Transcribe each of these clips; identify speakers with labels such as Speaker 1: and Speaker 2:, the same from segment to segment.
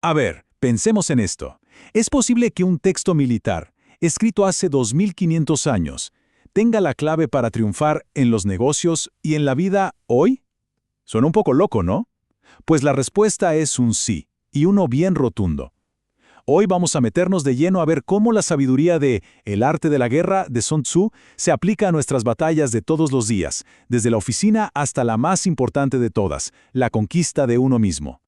Speaker 1: A ver, pensemos en esto. ¿Es posible que un texto militar, escrito hace 2500 años, tenga la clave para triunfar en los negocios y en la vida hoy? Suena un poco loco, ¿no? Pues la respuesta es un sí, y uno bien rotundo. Hoy vamos a meternos de lleno a ver cómo la sabiduría de El arte de la guerra de Sun Tzu se aplica a nuestras batallas de todos los días, desde la oficina hasta la más importante de todas, la conquista de uno mismo.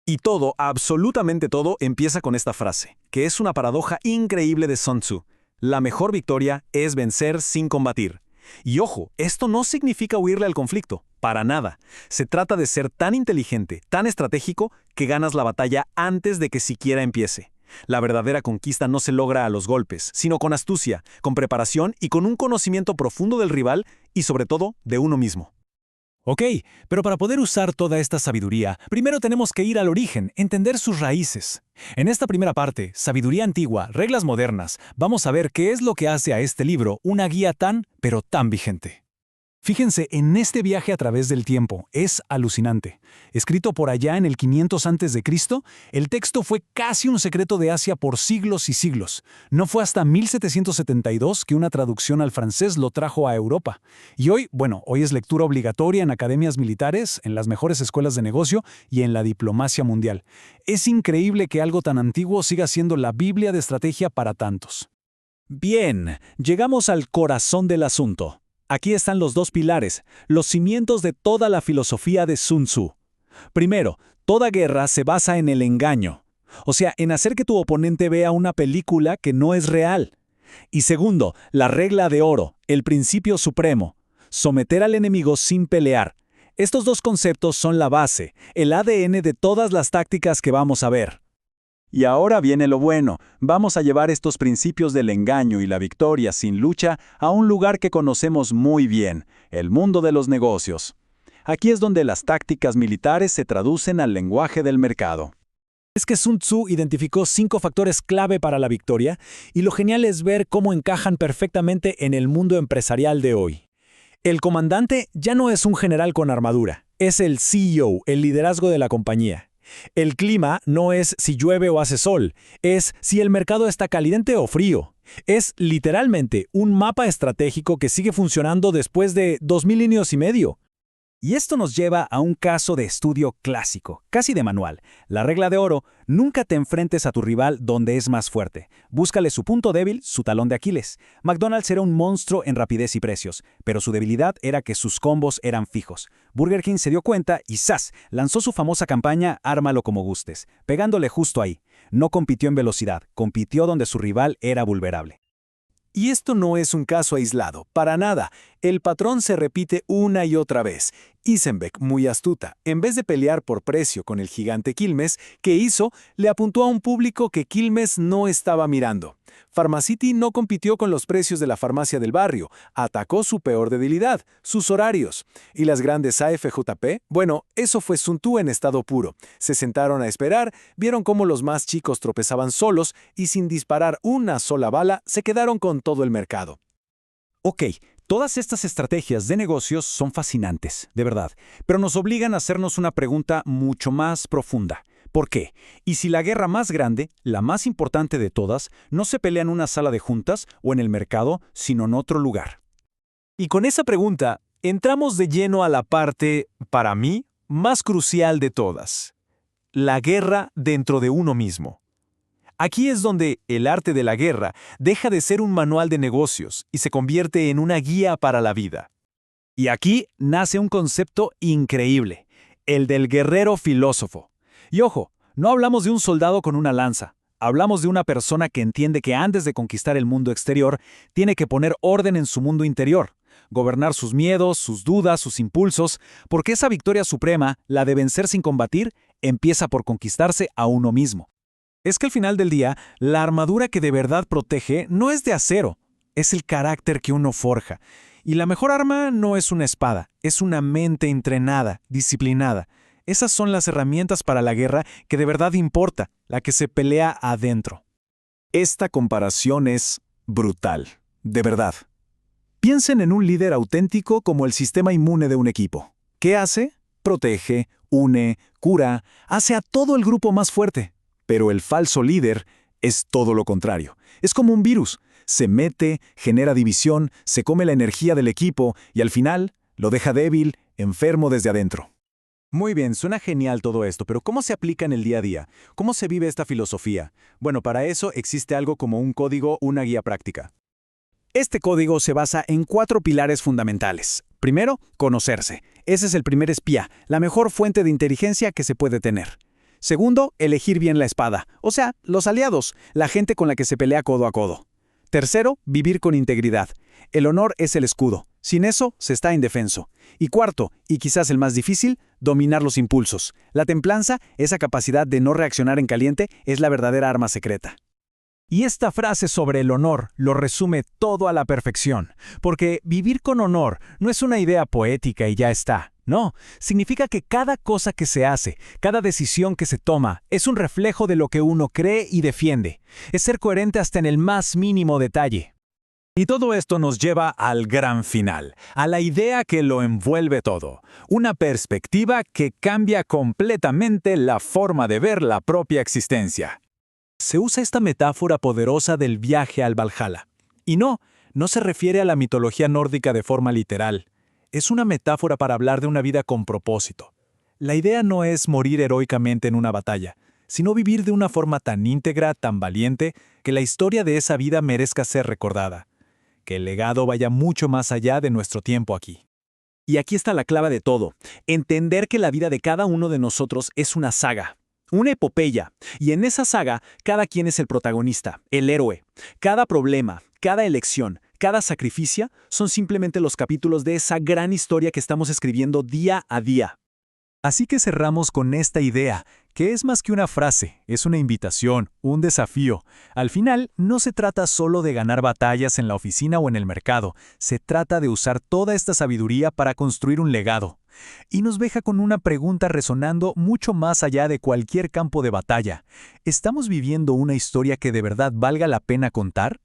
Speaker 2: Y todo, absolutamente todo, empieza con esta frase, que es una paradoja increíble de Sun Tzu. La mejor victoria es vencer sin combatir. Y ojo, esto no significa huirle al conflicto, para nada. Se trata de ser tan inteligente, tan estratégico, que ganas la batalla antes de que siquiera empiece. La verdadera conquista no se logra a los golpes, sino con astucia, con preparación y con un conocimiento profundo del rival y sobre todo de uno mismo.
Speaker 3: Ok, pero para poder usar toda esta sabiduría, primero tenemos que ir al origen, entender sus raíces. En esta primera parte, Sabiduría Antigua, Reglas Modernas, vamos a ver qué es lo que hace a este libro una guía tan, pero tan vigente. Fíjense en este viaje a través del tiempo, es alucinante. Escrito por allá en el 500 a.C., el texto fue casi un secreto de Asia por siglos y siglos. No fue hasta 1772 que una traducción al francés lo trajo a Europa. Y hoy es lectura obligatoria en academias militares, en las mejores escuelas de negocio y en la diplomacia mundial. Es increíble que algo tan antiguo siga siendo la Biblia de estrategia para tantos.
Speaker 2: Bien, llegamos al corazón del asunto. Aquí están los dos pilares, los cimientos de toda la filosofía de Sun Tzu. Primero, toda guerra se basa en el engaño, o sea, en hacer que tu oponente vea una película que no es real. Y segundo, la regla de oro, el principio supremo, someter al enemigo sin pelear. Estos dos conceptos son la base, el ADN de todas las tácticas que vamos a ver.
Speaker 1: Y ahora viene lo bueno, vamos a llevar estos principios del engaño y la victoria sin lucha a un lugar que conocemos muy bien, el mundo de los negocios. Aquí es donde las tácticas militares se traducen al lenguaje del mercado.
Speaker 3: Es que Sun Tzu identificó 5 factores clave para la victoria, y lo genial es ver cómo encajan perfectamente en el mundo empresarial de hoy. El comandante ya no es un general con armadura, es el CEO, el liderazgo de la compañía. El clima no es si llueve o hace sol, es si el mercado está caliente o frío. Es literalmente un mapa estratégico que sigue funcionando después de 2000 años y medio. Y esto nos lleva a un caso de estudio clásico, casi de manual. La regla de oro: nunca te enfrentes a tu rival donde es más fuerte. Búscale su punto débil, su talón de Aquiles. McDonald's era un monstruo en rapidez y precios, pero su debilidad era que sus combos eran fijos. Burger King se dio cuenta y ¡zas!, lanzó su famosa campaña Ármalo como gustes, pegándole justo ahí. No compitió en velocidad, compitió donde su rival era vulnerable. Y esto no es un caso aislado, para nada. El patrón se repite una y otra vez. Isenbeck, muy astuta, en vez de pelear por precio con el gigante Quilmes, ¿qué hizo? Le apuntó a un público que Quilmes no estaba mirando. Pharmacity no compitió con los precios de la farmacia del barrio, atacó su peor debilidad, sus horarios. Y las grandes AFJP, eso fue Sun Tzu en estado puro. Se sentaron a esperar, vieron cómo los más chicos tropezaban solos y sin disparar una sola bala se quedaron con todo el mercado.
Speaker 2: Ok, todas estas estrategias de negocios son fascinantes, de verdad, pero nos obligan a hacernos una pregunta mucho más profunda. ¿Por qué? ¿Y si la guerra más grande, la más importante de todas, no se pelea en una sala de juntas o en el mercado, sino en otro lugar?
Speaker 3: Y con esa pregunta, entramos de lleno a la parte, para mí, más crucial de todas: la guerra dentro de uno mismo. Aquí es donde el arte de la guerra deja de ser un manual de negocios y se convierte en una guía para la vida. Y aquí nace un concepto increíble, el del guerrero filósofo. Y ojo, no hablamos de un soldado con una lanza, hablamos de una persona que entiende que antes de conquistar el mundo exterior, tiene que poner orden en su mundo interior, gobernar sus miedos, sus dudas, sus impulsos, porque esa victoria suprema, la de vencer sin combatir, empieza por conquistarse a uno mismo. Es que al final del día, la armadura que de verdad protege no es de acero, es el carácter que uno forja. Y la mejor arma no es una espada, es una mente entrenada, disciplinada. Esas son las herramientas para la guerra que de verdad importa, la que se pelea adentro.
Speaker 1: Esta comparación es brutal, de verdad. Piensen en un líder auténtico como el sistema inmune de un equipo. ¿Qué hace? Protege, une, cura, hace a todo el grupo más fuerte. Pero el falso líder es todo lo contrario. Es como un virus. Se mete, genera división, se come la energía del equipo y al final lo deja débil, enfermo desde adentro.
Speaker 2: Muy bien, suena genial todo esto, pero ¿cómo se aplica en el día a día? ¿Cómo se vive esta filosofía? Bueno, para eso existe algo como un código, una guía práctica.
Speaker 3: Este código se basa en 4 pilares fundamentales. Primero, conocerse. Ese es el primer espía, la mejor fuente de inteligencia que se puede tener. Segundo, elegir bien la espada, o sea, los aliados, la gente con la que se pelea codo a codo. Tercero, vivir con integridad. El honor es el escudo. Sin eso, se está indefenso. Y cuarto, y quizás el más difícil, dominar los impulsos. La templanza, esa capacidad de no reaccionar en caliente, es la verdadera arma secreta. Y esta frase sobre el honor lo resume todo a la perfección, porque vivir con honor no es una idea poética y ya está. No, significa que cada cosa que se hace, cada decisión que se toma, es un reflejo de lo que uno cree y defiende. Es ser coherente hasta en el más mínimo detalle.
Speaker 2: Y todo esto nos lleva al gran final, a la idea que lo envuelve todo, una perspectiva que cambia completamente la forma de ver la propia existencia. Se usa esta metáfora poderosa del viaje al Valhalla. Y no se refiere a la mitología nórdica de forma literal. Es una metáfora para hablar de una vida con propósito. La idea no es morir heroicamente en una batalla, sino vivir de una forma tan íntegra, tan valiente, que la historia de esa vida merezca ser recordada. Que el legado vaya mucho más allá de nuestro tiempo aquí. Y aquí está la clave de todo, entender que la vida de cada uno de nosotros es una saga. Una epopeya, y en esa saga cada quien es el protagonista, el héroe. Cada problema, cada elección, cada sacrificio son simplemente los capítulos de esa gran historia que estamos escribiendo día a día.
Speaker 1: Así que cerramos con esta idea, que es más que una frase, es una invitación, un desafío. Al final, no se trata solo de ganar batallas en la oficina o en el mercado, se trata de usar toda esta sabiduría para construir un legado. Y nos deja con una pregunta resonando mucho más allá de cualquier campo de batalla. ¿Estamos viviendo una historia que de verdad valga la pena contar?